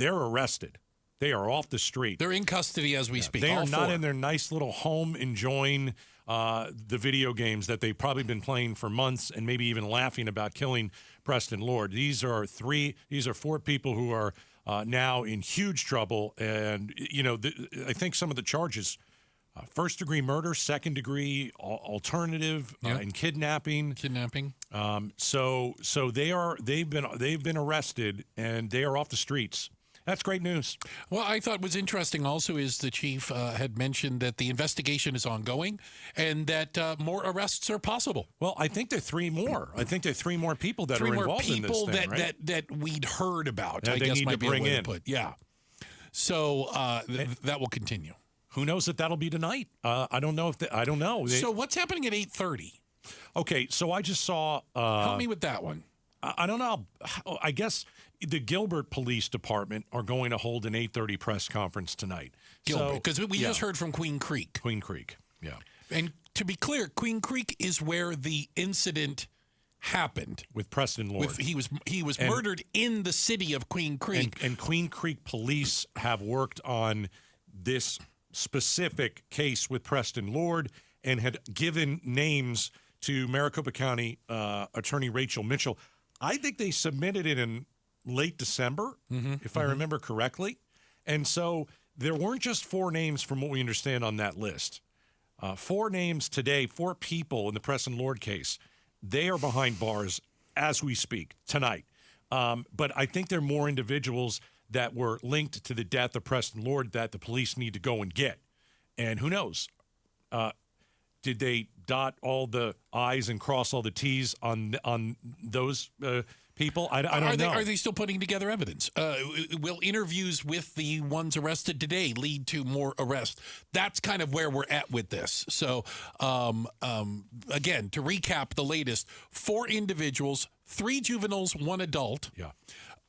they're arrested. They are off the street. They're in custody as we speak. They all are not four. in their nice little home enjoying the video games that they've probably been playing for months and maybe even laughing about killing Preston Lord. These are four people who are now in huge trouble. And, I think some of the charges, first-degree murder, second-degree alternative, and kidnapping. So they've been arrested, and they are off the streets. That's great news. Well, I thought was interesting also is the chief had mentioned that the investigation is ongoing and that more arrests are possible. Well, I think there are three more. I think there are three more people that are involved in this thing, right? that we'd heard about, that I they guess need might to be bring a way in. to put. Yeah. So that will continue. Who knows if that'll be tonight? I don't know. I don't know. So what's happening at 8:30? Okay, so I just saw... Help me with that one. I don't know. I guess the Gilbert Police Department are going to hold an 8:30 press conference tonight. Gilbert, because we just heard from Queen Creek. Queen Creek, yeah. And to be clear, Queen Creek is where the incident happened. With Preston Lord. He was murdered in the city of Queen Creek. And Queen Creek police have worked on this specific case with Preston Lord and had given names to Maricopa County Attorney Rachel Mitchell. I think they submitted it in late December, if I remember correctly. And so there weren't just four names from what we understand on that list. Four names today, four people in the Preston Lord case. They are behind bars as we speak tonight. But I think there are more individuals that were linked to the death of Preston Lord that the police need to go and get. And who knows? Did they dot all the I's and cross all the T's on those people? I don't know. Are they still putting together evidence? Will interviews with the ones arrested today lead to more arrests? That's kind of where we're at with this. So, again, to recap the latest, 4 individuals, 3 juveniles, 1 adult. Yeah.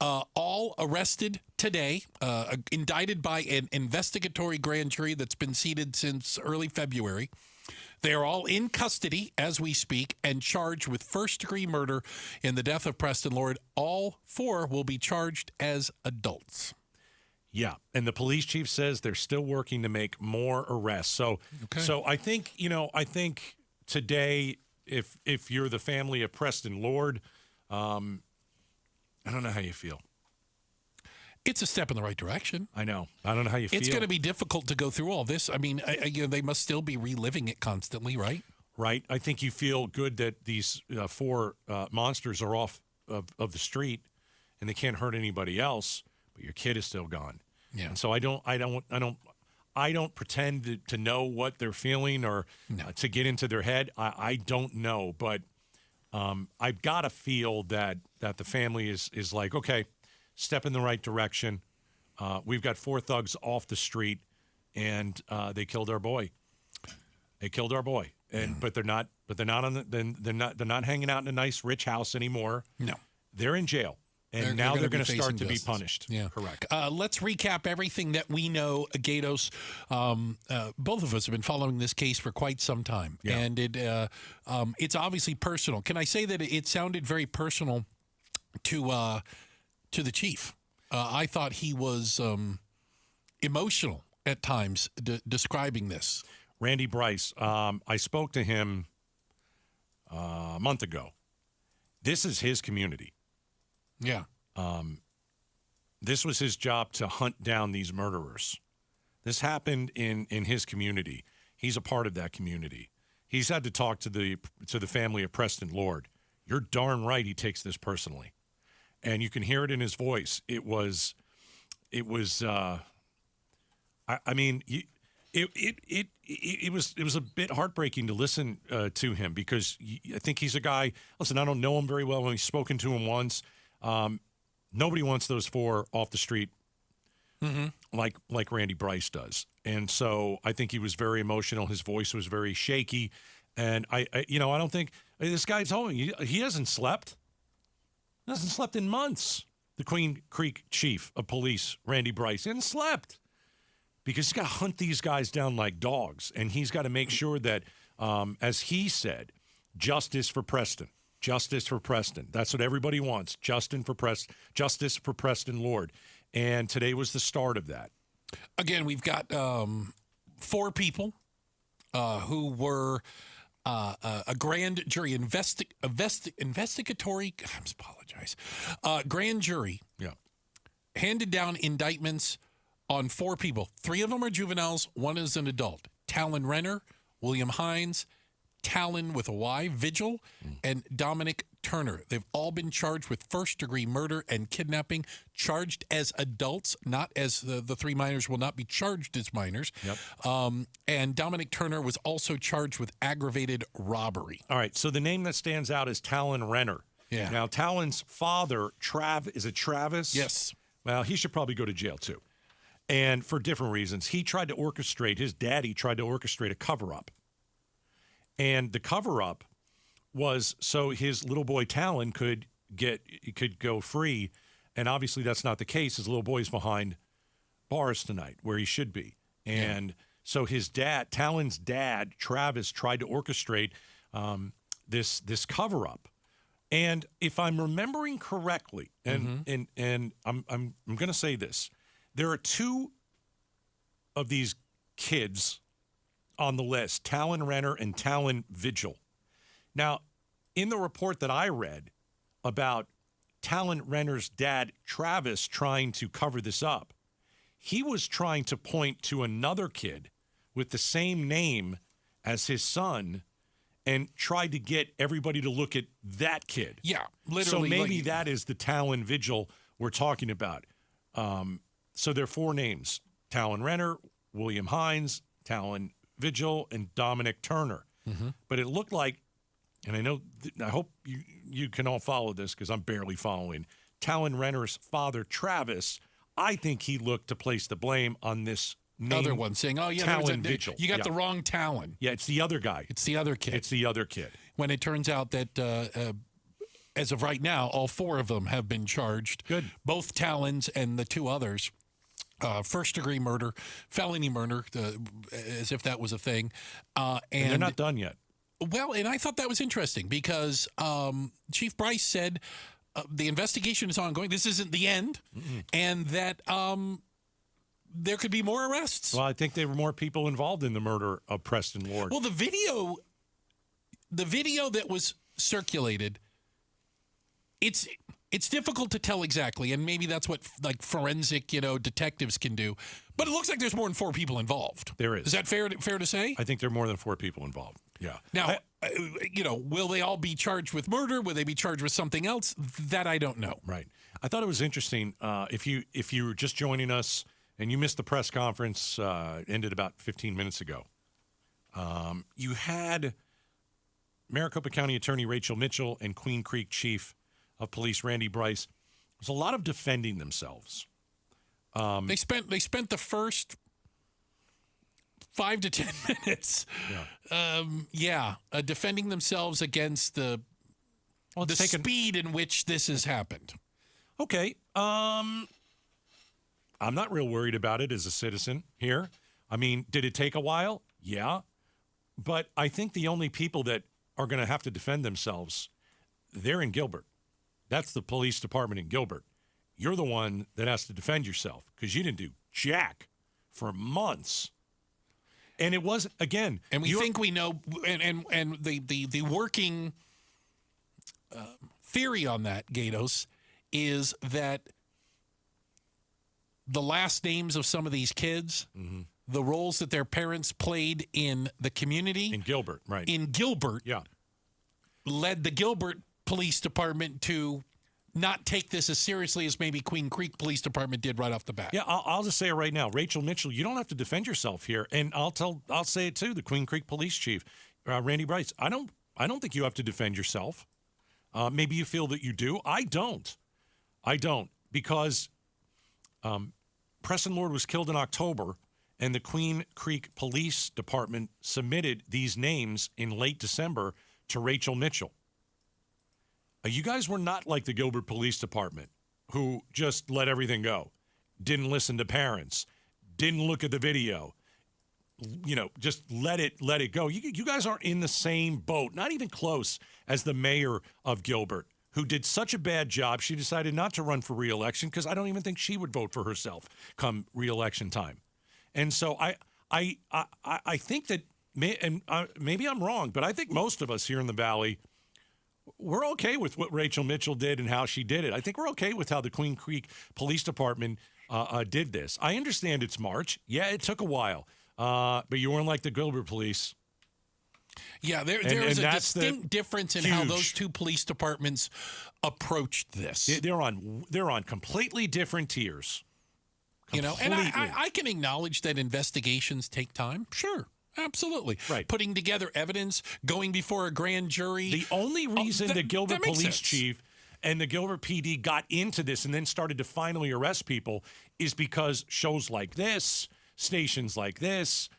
All arrested today, indicted by an investigatory grand jury that's been seated since early February. They are all in custody as we speak and charged with first-degree murder in the death of Preston Lord. All 4 will be charged as adults. Yeah, and the police chief says they're still working to make more arrests. So I think, today, if you're the family of Preston Lord, I don't know how you feel. It's a step in the right direction. I know. I don't know how you feel. It's going to be difficult to go through all this. I mean, they must still be reliving it constantly, right? Right. I think you feel good that these 4 monsters are off of the street and they can't hurt anybody else, but your kid is still gone. Yeah. And so I don't pretend to know what they're feeling or to get into their head. I don't know, but I've got to feel that the family is like, okay, step in the right direction. We've got 4 thugs off the street, and they killed our boy. But they're not hanging out in a nice rich house anymore. No, they're in jail. And now they're going to start to be punished. Yeah, correct. Let's recap everything that we know. Gaydos, both of us have been following this case for quite some time, and it's obviously personal. Can I say that it sounded very personal to the chief? I thought he was emotional at times describing this. Randy Bryce, I spoke to him a month ago. This is his community. Yeah. This was his job to hunt down these murderers. This happened in his community. He's a part of that community. He's had to talk to the family of Preston Lord. You're darn right he takes this personally. And you can hear it in his voice. It was a bit heartbreaking to listen to him because I think he's a guy. Listen, I don't know him very well. I've only spoken to him once. Nobody wants those 4 off the street like Randy Bryce does. And so I think he was very emotional. His voice was very shaky. And I don't think this guy's home. He hasn't slept. He hasn't slept in months. The Queen Creek chief of police, Randy Bryce, hasn't slept because he's got to hunt these guys down like dogs. And he's got to make sure that, as he said, justice for Preston. Justice for Preston. That's what everybody wants. Justice for Preston Lord. And today was the start of that. Again, we've got 4 people who were a grand jury investigatory. I apologize. Grand jury handed down indictments on 4 people. 3 of them are juveniles. 1 is an adult. Talon Renner, William Hines, Talon with a Y, Vigil, and Dominic Turner. They've all been charged with first-degree murder and kidnapping, charged as adults, not as the 3 minors will not be charged as minors. Yep. And Dominic Turner was also charged with aggravated robbery. All right, so the name that stands out is Talon Renner. Yeah. Now, Talon's father, is it Travis? Yes. Well, he should probably go to jail, too. And for different reasons. His daddy tried to orchestrate a cover-up. And the cover-up was so his little boy Talon could go free. And obviously that's not the case. His little boy's behind bars tonight, where he should be. And so his dad, Talon's dad, Travis, tried to orchestrate this cover-up. And if I'm remembering correctly, and I'm going to say this, there are 2 of these kids on the list, Talon Renner and Talon Vigil. Now, in the report that I read about Talon Renner's dad, Travis, trying to cover this up, he was trying to point to another kid with the same name as his son and tried to get everybody to look at that kid. Yeah, literally. So maybe that is the Talon Vigil we're talking about. So there are 4 names: Talon Renner, William Hines, Talon Vigil, and Dominic Turner. But it looked like, and I hope you can all follow this because I'm barely following, Talon Renner's father, Travis, I think he looked to place the blame on this name. Other one saying, oh, yeah, Talon Vigil. You got the wrong Talon. Yeah, it's the other guy. It's the other kid. It's the other kid. When it turns out that as of right now, all 4 of them have been charged. Good. Both Talons and the 2 others. First-degree murder, felony murder, as if that was a thing. And they're not done yet. Well, and I thought that was interesting because Chief Bryce said the investigation is ongoing. This isn't the end, and that there could be more arrests. Well, I think there were more people involved in the murder of Preston Lord. Well, the video that was circulated, it's difficult to tell exactly, and maybe that's what like forensic, detectives can do. But it looks like there's more than 4 people involved. There is. Is that fair to say? I think there are more than 4 people involved. Yeah. Now, will they all be charged with murder? Will they be charged with something else? That I don't know. Right. I thought it was interesting. If you were just joining us and you missed the press conference, ended about 15 minutes ago. You had Maricopa County Attorney Rachel Mitchell and Queen Creek Chief of Police Randy Bryce. There's a lot of defending themselves. They spent the first 5 to 10 minutes, defending themselves against the speed in which this has happened. Okay, I'm not real worried about it as a citizen here. I mean, did it take a while? Yeah, but I think the only people that are going to have to defend themselves, they're in Gilbert. That's the police department in Gilbert. You're the one that has to defend yourself because you didn't do jack for months. And it was, again... And we think we know, and the working theory on that, Gaydos, is that the last names of some of these kids, the roles that their parents played in the community... In Gilbert, right. In Gilbert, led the Gilbert Police Department to not take this as seriously as maybe Queen Creek Police Department did right off the bat. Yeah, I'll just say it right now. Rachel Mitchell, you don't have to defend yourself here. And I'll say it too, the Queen Creek Police Chief, Randy Bryce. I don't think you have to defend yourself. Maybe you feel that you do. I don't. Because Preston Lord was killed in October, and the Queen Creek Police Department submitted these names in late December to Rachel Mitchell. You guys were not like the Gilbert Police Department, who just let everything go, didn't listen to parents, didn't look at the video, just let it go. You guys aren't in the same boat, not even close, as the mayor of Gilbert, who did such a bad job, she decided not to run for re-election because I don't even think she would vote for herself come re-election time. And so I think that, maybe I'm wrong, but I think most of us here in the Valley, we're okay with what Rachel Mitchell did and how she did it. I think we're okay with how the Queen Creek Police Department did this. I understand it's March. Yeah, it took a while. But you weren't like the Gilbert police. Yeah, there is a distinct difference in how those two police departments approached this. They're on completely different tiers. You know, and I can acknowledge that investigations take time. Sure. Absolutely. Right. Putting together evidence, going before a grand jury. The only reason the Gilbert police chief and the Gilbert PD got into this and then started to finally arrest people is because shows like this, stations like this.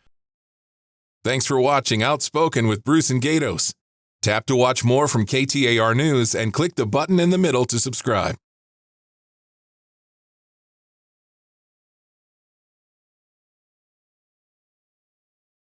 Thanks for watching Outspoken with Bruce and Gaydos. Tap to watch more from KTAR News and click the button in the middle to subscribe.